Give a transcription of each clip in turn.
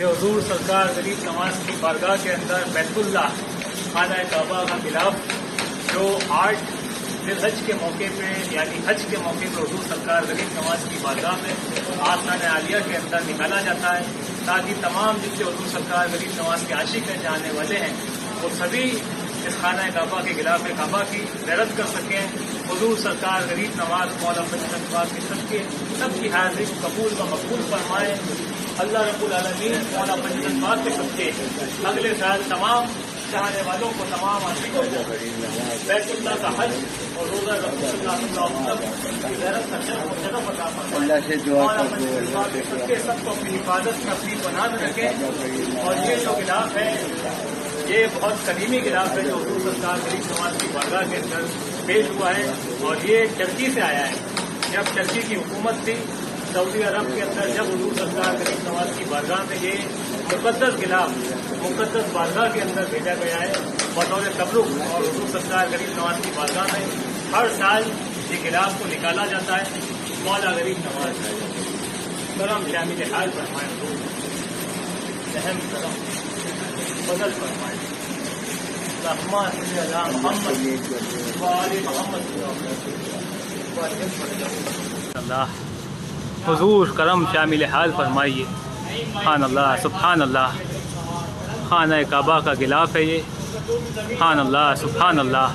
یہ حضور سرکار غریب نواز کی بارگاہ کے اندر بیت اللہ خانہ کعبہ کا غلاف جو 8 ذی الحج کے موقع پہ یعنی حج کے موقع پہ حضور سرکار غریب نواز کی بارگاہ میں آستانہ عالیہ کے اندر نکالا جاتا ہے تاکہ تمام جتنے حضور سرکار غریب نواز کے عاشق ہیں جانے والے ہیں وہ سبھی اس خانہ کعبہ کے غلاف کعبہ کی زیارت کر سکیں. حضور سرکار غریب نواز مولا پنجتن پاک کے سب کی حاضری کو قبول و مقبول فرمائیں. اللہ رب العالمین مولا پنجتن پاک کے سب کے اگلے سال تمام چاہنے والوں کو تمام عاشقوں کو بیت اللہ کا حج اور روزہ رسول اللہ صلی اللہ علیہ وسلم کی زیارت کا شرف و شرف عطا فرمائیں. اللہ سے دعا سب کے سب کو اپنی حفاظت میں اپنی پناہ میں رکھیں. اور یہ جو غلاف ہے یہ بہت قدیمی غلاف ہے جو حضور سرکار غریب نواز کی بارگاہ کے اندر پیش ہوا ہے اور یہ ترکی سے آیا ہے. جب ترکی کی حکومت تھی سعودی عرب کے اندر جب حضور سرکار غریب نواز کی بارگاہ میں یہ مقدس غلاف مقدس بارگاہ کے اندر بھیجا گیا ہے بطور تبرک. اور حضور سرکار غریب نواز کی بارگاہ میں ہر سال یہ غلاف کو نکالا جاتا ہے. مولا غریب نواز کرم شامل حال فرمائیں اہم کرم بدل فرمائیں. محمد اللہ حضور کرم شامل حال فرمائیے. سبحان اللہ سبحان اللہ. خانہ کعبہ کا غلاف ہے یہ. سبحان اللہ سبحان اللہ.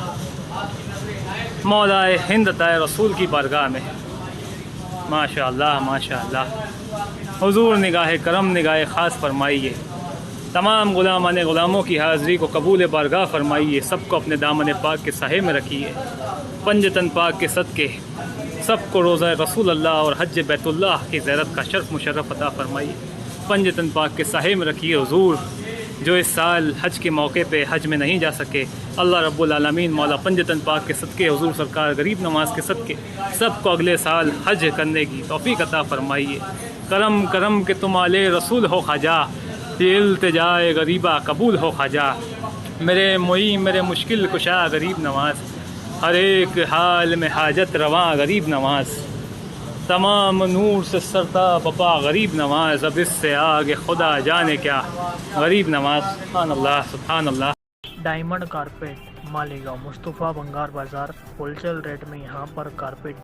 مولا ہند عطائے رسول کی بارگاہ میں ماشاء اللہ ماشاء اللہ. حضور نگاہ کرم نگاہ خاص فرمائیے. تمام غلامان غلاموں کی حاضری کو قبول بارگاہ فرمائیے. سب کو اپنے دامن پاک کے سائے میں رکھیے. پنجتن پاک کے صدقے سب کو روزہ رسول اللہ اور حج بیت اللہ کی زیارت کا شرف مشرف عطا فرمائیے. پنجتن پاک کے سائے میں رکھیے. حضور جو اس سال حج کے موقع پہ حج میں نہیں جا سکے اللہ رب العالمین مولا پنجتن پاک کے صدقے حضور سرکار غریب نواز کے صدقے سب کو اگلے سال حج کرنے کی توفیق عطا فرمائیے. کرم کرم کہ تم آلے رسول ہو خواجہ یہ التجائے غریبہ قبول ہو خواجہ. میرے معین میرے مشکل کشا غریب نواز ہر ایک حال میں حاجت رواں غریب نواز. تمام نور سے سرتا پپا غریب نواز. اب اس سے آگے خدا جانے کیا غریب نواز. سبحان اللہ سبحان اللہ. ڈائمنڈ کارپیٹ مالیگاؤں مصطفیٰ بنگار بازار ہول سیل ریٹ میں یہاں پر کارپیٹ